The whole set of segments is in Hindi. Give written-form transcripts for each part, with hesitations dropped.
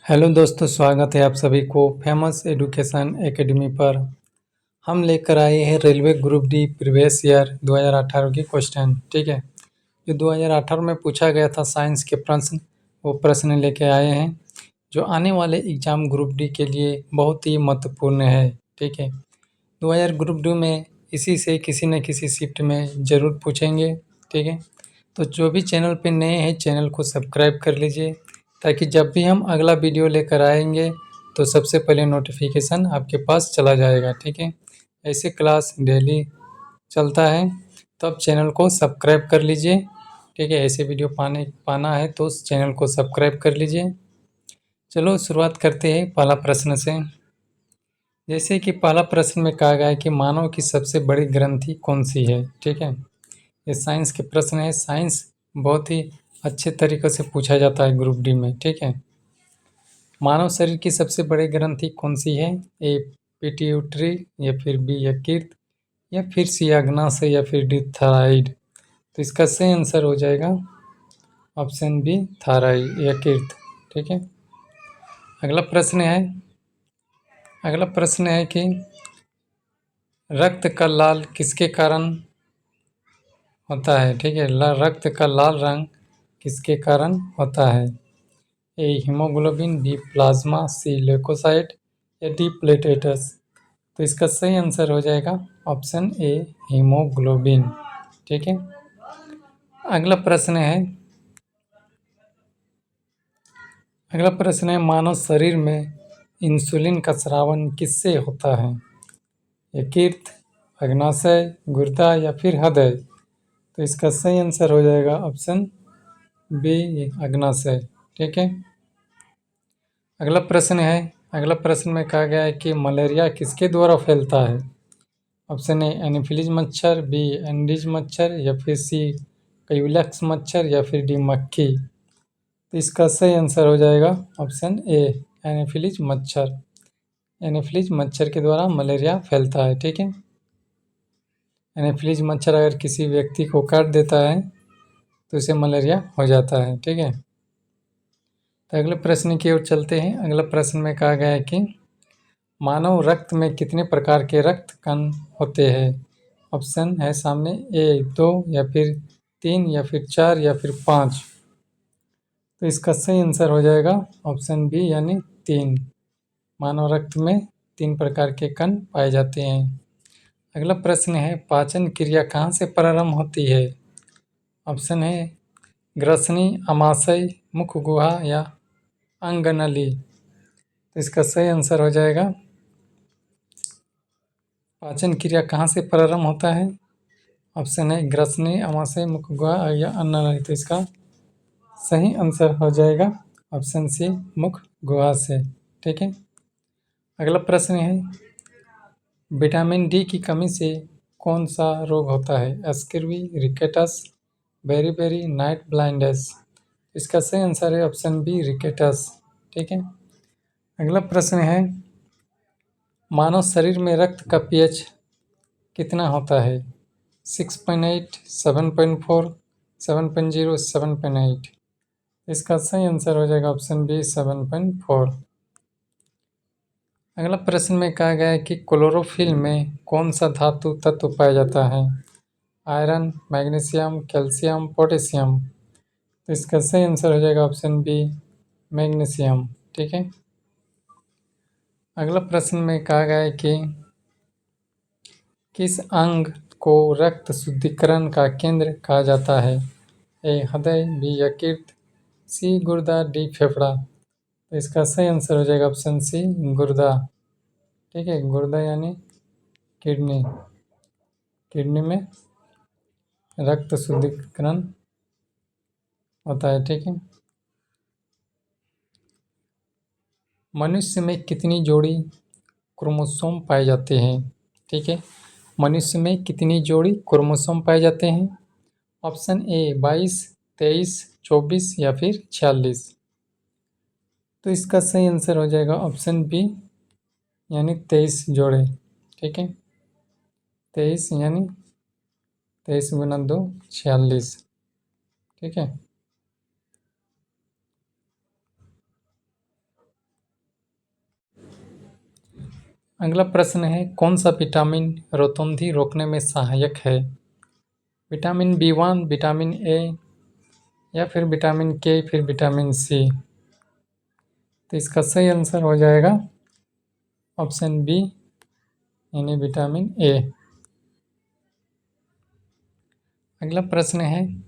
हेलो दोस्तों, स्वागत है आप सभी को फेमस एजुकेशन एकेडमी पर। हम लेकर आए हैं railway group D previous year 2018 की क्वेश्चन। ठीक है, जो 2018 में पूछा गया था साइंस के प्रश्न, वो प्रश्न लेके आए हैं जो आने वाले एग्जाम ग्रुप डी के लिए बहुत ही महत्वपूर्ण है। ठीक है, 2000 ग्रुप डी में इसी से किसी न किसी शिफ्ट में ज़रूर पूछेंगे। ठीक है, तो जो भी चैनल पे नए हैं चैनल को सब्सक्राइब कर लीजिए, ताकि जब भी हम अगला वीडियो लेकर आएंगे तो सबसे पहले नोटिफिकेशन आपके पास चला जाएगा। ठीक है, ऐसे क्लास डेली चलता है, तो आप चैनल को सब्सक्राइब कर लीजिए। ठीक है, ऐसे वीडियो पाना है तो उस चैनल को सब्सक्राइब कर लीजिए। चलो शुरुआत करते हैं पहला प्रश्न से। जैसे कि पहला प्रश्न में कहा गया है कि मानव की सबसे बड़ी ग्रंथि कौन सी है। ठीक है, ये साइंस के प्रश्न है। साइंस बहुत ही अच्छे तरीके से पूछा जाता है ग्रुप डी में। ठीक है, मानव शरीर की सबसे बड़ी ग्रंथि कौन सी है? ए पिट्यूटरी, या फिर बी यकृत, या फिर सी अग्नाशय, या फिर डी थायराइड। तो इसका सही आंसर हो जाएगा ऑप्शन बी थायराइड, यकृत। ठीक है, अगला प्रश्न है कि रक्त का लाल किसके कारण होता है? ठीक है, रक्त का लाल रंग किसके कारण होता है? ए हीमोग्लोबिन, बी प्लाज्मा, सी ल्यूकोसाइट, या डी प्लेटलेट्स। तो इसका सही आंसर हो जाएगा ऑप्शन ए हीमोग्लोबिन। ठीक है, अगला प्रश्न है मानव शरीर में इंसुलिन का स्रावन किससे होता है? यकृत, अग्नाशय, गुर्दा, या फिर हृदय। तो इसका सही आंसर हो जाएगा ऑप्शन बी अग्नाशय। ठीक है, अगला प्रश्न में कहा गया है कि मलेरिया किसके द्वारा फैलता है? ऑप्शन ए एनोफिलीज मच्छर, बी एंडीज मच्छर, या फिर सी क्यूलेक्स मच्छर, या फिर डी मक्खी। तो इसका सही आंसर हो जाएगा ऑप्शन ए एनोफिलीज मच्छर। एनोफिलीज मच्छर के द्वारा मलेरिया फैलता है। ठीक है, एनोफिलीज मच्छर अगर किसी व्यक्ति को काट देता है तो उसे मलेरिया हो जाता है। ठीक है, तो अगले प्रश्न की ओर चलते हैं। अगला प्रश्न में कहा गया है कि मानव रक्त में कितने प्रकार के रक्त कण होते हैं? ऑप्शन है सामने, ए 2, या फिर 3, या फिर 4, या फिर 5। तो इसका सही आंसर हो जाएगा ऑप्शन बी यानी 3। मानव रक्त में 3 प्रकार के कण पाए जाते हैं। अगला प्रश्न है पाचन क्रिया कहाँ से प्रारंभ होती है? ऑप्शन है ग्रसनी, अमाशय, मुख गुहा, या अंगनली। तो इसका सही आंसर हो जाएगा पाचन क्रिया कहाँ से प्रारंभ होता है? ऑप्शन है ग्रसनी, अमाशय, मुख गुहा, या अन्ननली। तो इसका सही आंसर हो जाएगा ऑप्शन सी मुख गुहा से। ठीक है, अगला प्रश्न है विटामिन डी की कमी से कौन सा रोग होता है? Scurvy, rickets, beri, night blindness. इसका सही आंसर है ऑप्शन बी रिकेटस। ठीक है, अगला प्रश्न है मानव शरीर में रक्त का पीएच कितना होता है? 6.8, 7.4, 7.0, 7.8। इसका सही आंसर हो जाएगा ऑप्शन बी 7.4। अगला प्रश्न में कहा गया है कि क्लोरोफिल में कौन सा धातु तत्व पाया जाता है? Iron, magnesium, calcium, potassium. तो इसका सही आंसर हो जाएगा ऑप्शन बी मैग्नीशियम। ठीक है, अगला प्रश्न में कहा गया है कि किस अंग को रक्त शुद्धिकरण का केंद्र कहा जाता है? ए हृदय, बी यकृत, सी गुर्दा, डी फेफड़ा। तो इसका सही आंसर हो जाएगा ऑप्शन सी गुर्दा। ठीक है, गुर्दा यानी किडनी। किडनी में रक्त शुद्धिकरण होता है। ठीक है, मनुष्य में कितनी जोड़ी क्रोमोसोम पाए जाते हैं? ठीक है, मनुष्य में कितनी जोड़ी क्रोमोसोम पाए जाते हैं? ऑप्शन ए 22, 23, 24, या फिर 46। तो इसका सही आंसर हो जाएगा ऑप्शन बी यानी 23 जोड़े। ठीक है, 23 यानी 23 गुना 2 46। ठीक है, अगला प्रश्न है, कौन सा विटामिन रोतौंधी रोकने में सहायक है? विटामिन B1, विटामिन ए या फिर विटामिन के, फिर विटामिन सी। तो इसका सही आंसर हो जाएगा ऑप्शन बी यानी विटामिन ए। अगला प्रश्न है,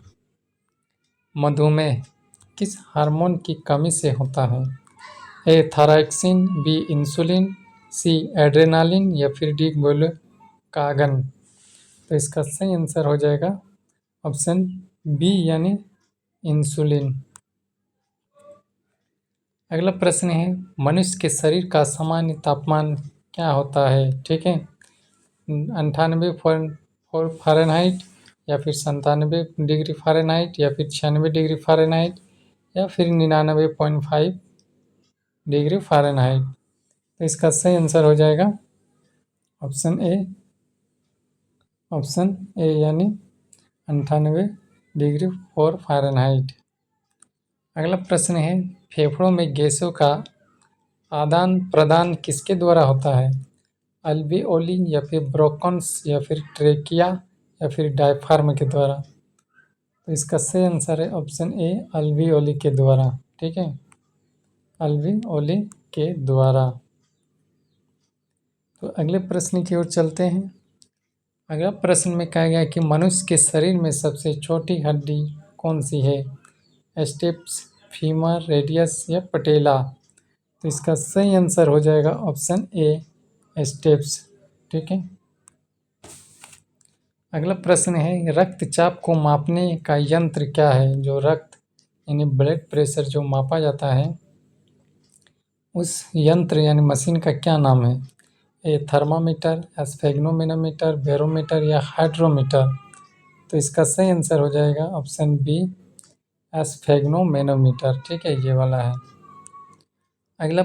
मधुमेह किस हार्मोन की कमी से होता है? ए थायरॉक्सिन, बी इंसुलिन, सी एड्रेनालिन या फिर डी ग्लूकागन। तो इसका सही आंसर हो जाएगा ऑप्शन बी यानी इंसुलिन। अगला प्रश्न है, मनुष्य के शरीर का सामान्य तापमान क्या होता है? ठीक है, 98.4 फ़ारेनहाइट या फिर 97 डिग्री फ़ारेनहाइट या फिर 96 डिग्री फ़ारेनहाइट या फिर 99.5 डिग्री फ़ारेनहाइट। तो इसका सही आंसर हो जाएगा ऑप्शन ए यानी 98 डिग्री 4 फ़ारेनहाइट। अगला प्रश्न है, फेफड़ों में गैसों का आदान प्रदान किसके द्वारा होता है? अल्विओली या फिर ब्रोंकस या फिर ट्रेकिया या फिर डायफ्राम के द्वारा। तो इसका सही आंसर है ऑप्शन ए अल्विओली के द्वारा। ठीक है, अल्विओली के द्वारा। तो अगले प्रश्न की ओर चलते हैं। अगला प्रश्न में कहा गया कि मनुष्य के शरीर में सबसे छोटी हड्डी कौन सी है? स्टेप्स, फीमर, रेडियस या पटेला। तो इसका सही आंसर हो जाएगा ऑप्शन ए स्टेप्स। ठीक है। अगला प्रश्न है, रक्तचाप को मापने का यंत्र क्या है? जो रक्त यानी ब्लड प्रेशर जो मापा जाता है उस यंत्र यानी मशीन का क्या नाम है? ए थर्मामीटर, स्फेग्नोमीटर, बैरोमीटर या हाइड्रोमीटर। तो इसका सही आंसर हो जाएगा ऑप्शन बी स्फेग्नोमीटर। ठीक है, ये वाला है। अगला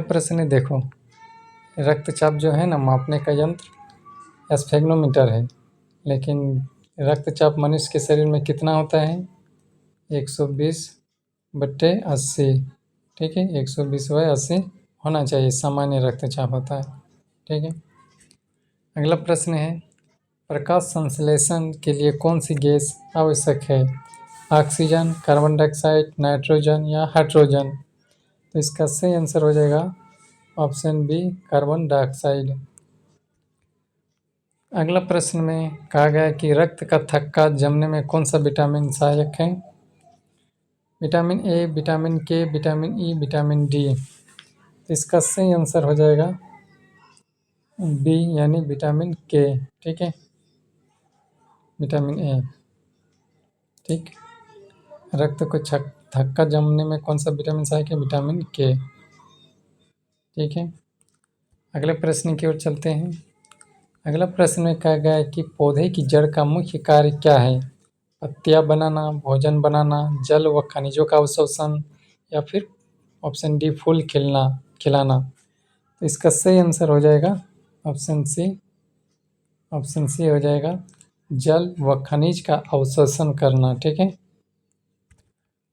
प्रश्न है देखो, रक्तचाप जो है ना मापने का यंत्र स्फेग्नोमीटर है, लेकिन रक्तचाप मनुष्य के शरीर में कितना होता है? 120/80। ठीक है, 120/80 होना चाहिए, सामान्य रक्तचाप होता है। ठीक है। अगला प्रश्न है, प्रकाश संश्लेषण के लिए कौन सी गैस आवश्यक है? ऑक्सीजन, कार्बन डाइऑक्साइड, नाइट्रोजन या हाइड्रोजन। तो इसका सही आंसर हो जाएगा ऑप्शन बी कार्बन डाइऑक्साइड। अगला प्रश्न में कहा गया है कि रक्त का थक्का जमने में कौन सा विटामिन सहायक है? विटामिन ए, विटामिन के, विटामिन ई, विटामिन डी। तो इसका सही आंसर हो जाएगा बी यानी विटामिन के। ठीक है, विटामिन ए। ठीक, रक्त को थक्का जमने में कौन सा विटामिन सहायक है? विटामिन के। ठीक है। अगले प्रश्न की ओर चलते हैं। अगला प्रश्न में कहा गया है कि पौधे की जड़ का मुख्य कार्य क्या है? पत्तियां बनाना, भोजन बनाना, जल व खनिजों का अवशोषण या फिर ऑप्शन डी फूल खिलाना। तो इसका सही आंसर हो जाएगा ऑप्शन सी हो जाएगा जल व खनिज का अवशोषण करना। ठीक है।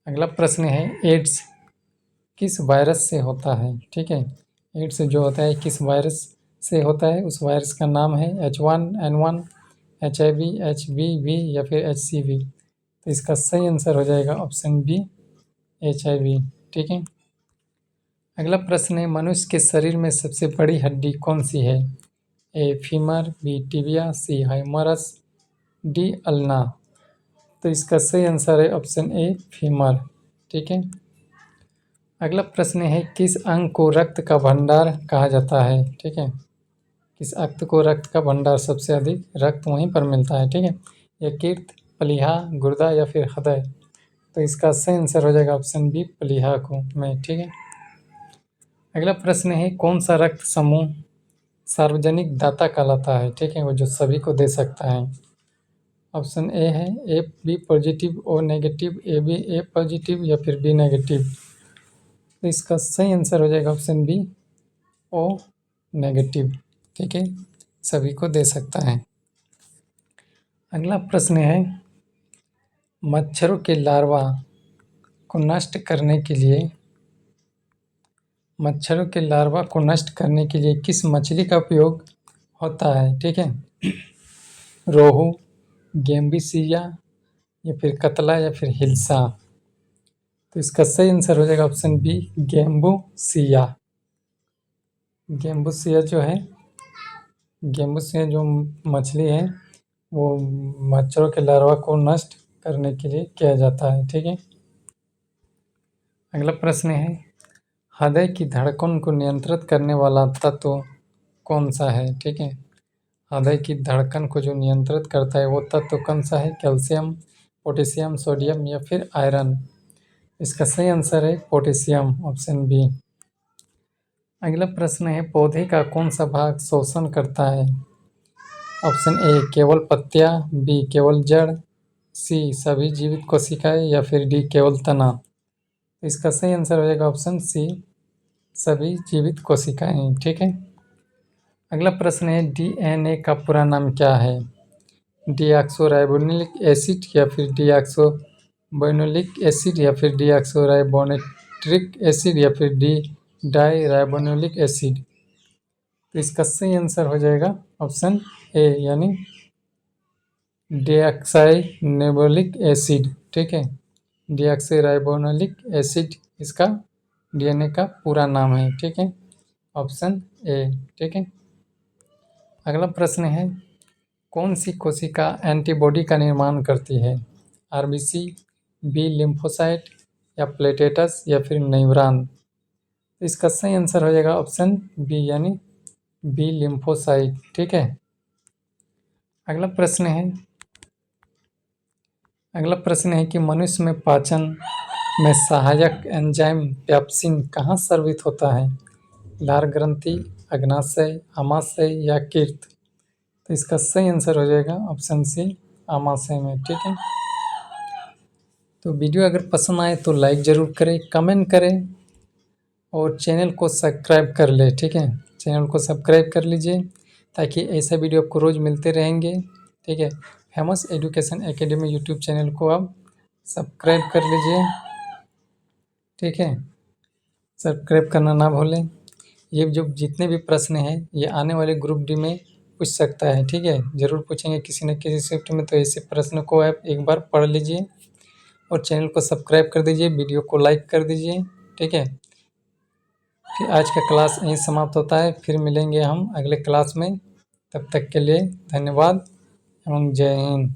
अगला प्रश्न है, एड्स किस वायरस से होता है? ठीक है, एड्स जो होता है किस वायरस से होता है? उस वायरस का नाम है H1N1, HIV, HBV या फिर HCV। तो इसका सही आंसर हो जाएगा ऑप्शन बी HIV। ठीक है। अगला प्रश्न है, मनुष्य के शरीर में सबसे बड़ी हड्डी कौन सी है? A femur, B tibia, C humerus, D ulna. तो इसका सही आंसर है ऑप्शन ए फीमर। ठीक है। अगला प्रश्न है, किस अंग को रक्त का भंडार कहा जाता है? ठीक है, किस अंग को रक्त का भंडार, सबसे अधिक रक्त वहीं पर मिलता है? ठीक है, यकृत, प्लीहा, गुर्दा या फिर हृदय। तो इसका सही आंसर हो जाएगा ऑप्शन बी प्लीहा को में। ठीक है। अगला प्रश्न है, कौन सा रक्त समूह सार्वजनिक दाता कहलाता है? ठीक है, वो जो सभी को दे सकता है। ऑप्शन ए है A B positive, O negative, A B A positive या फिर बी नेगेटिव। तो इसका सही आंसर हो जाएगा ऑप्शन बी ओ नेगेटिव। ठीक है, सभी को दे सकता है। अगला प्रश्न है, मच्छरों के लार्वा को नष्ट करने के लिए मच्छरों के लार्वा को नष्ट करने के लिए किस मछली का उपयोग होता है? ठीक है, रोहू, गेम्बीसिया या फिर कतला या फिर हिल्सा। तो इसका सही आंसर हो जाएगा ऑप्शन बी, गेम्बूसिया। गेम्बूसिया जो है, गेम्बूसिया जो मछली है वो मच्छरों के लार्वा को नष्ट करने के लिए किया जाता है। ठीक है, अगला प्रश्न है, हृदय की धड़कन को नियंत्रित करने वाला तत्व कौन सा है? ठीक है, हृदय की धड़कन को जो नियंत्रित करता है वो तत्व कौन सा है? कैल्शियम, पोटेशियम, सोडियम या फिर आयरन। इसका सही आंसर है पोटेशियम, ऑप्शन बी। अगला प्रश्न है, पौधे का कौन सा भाग शोषण करता है? ऑप्शन ए केवल पत्तियां, बी केवल जड़, सी सभी जीवित कोशिकाएं या फिर डी केवल तना। इसका सही आंसर हो जाएगा ऑप्शन सी, सभी जीवित कोशिकाएं। ठीक है, अगला प्रश्न है, डीएनए का पूरा नाम क्या है? डीऑक्सोराइबोन्यूक्लिक एसिड या फिर डीऑक्सोबोनुक्लिक एसिड या फिर डीऑक्सोराइबोन्यूक्लिक एसिड या फिर डी डाईराइबोन्यूक्लिक एसिड। तो इसका सही आंसर हो जाएगा ऑप्शन ए, यानी डीऑक्साइराइबोनुक्लिक एसिड। ठीक है, डीऑक्सोराइबोनुक्लिक एसिड इसका डीएनए का पूरा नाम है। ठीक है, ऑप्शन ए। ठीक है, अगला प्रश्न है, कौन सी कोशिका एंटीबॉडी का निर्माण करती है? आरबीसी, बी लिम्फोसाइट या प्लेटेटस या फिर न्यूरॉन। तो इसका सही आंसर हो जाएगा ऑप्शन बी, यानी बी लिम्फोसाइट। ठीक है, अगला प्रश्न है कि मनुष्य में पाचन में सहायक एंजाइम पेप्सिन कहाँ स्रावित होता है? लार ग्रंथि, अग्नाशय, आमाशय या कीर्त। तो इसका सही आंसर हो जाएगा ऑप्शन सी, आमाशय में। ठीक है, तो वीडियो अगर पसंद आए तो लाइक ज़रूर करें, कमेंट करें और चैनल को सब्सक्राइब कर ले। ठीक है, चैनल को सब्सक्राइब कर लीजिए ताकि ऐसा वीडियो आपको रोज़ मिलते रहेंगे। ठीक है, famous education academy YouTube channel को आप सब्सक्राइब कर लीजिए। ठीक है, सब्सक्राइब करना ना भूलें। ये जो जितने भी प्रश्न हैं ये आने वाले ग्रुप डी में पूछ सकता है। ठीक है, ज़रूर पूछेंगे किसी न किसी शिफ्ट में, तो ऐसे प्रश्न को आप एक बार पढ़ लीजिए और चैनल को सब्सक्राइब कर दीजिए, वीडियो को लाइक कर दीजिए। ठीक है, फिर आज का क्लास यहीं समाप्त होता है, फिर मिलेंगे हम अगले क्लास में। तब तक के लिए धन्यवाद एवं जय हिंद।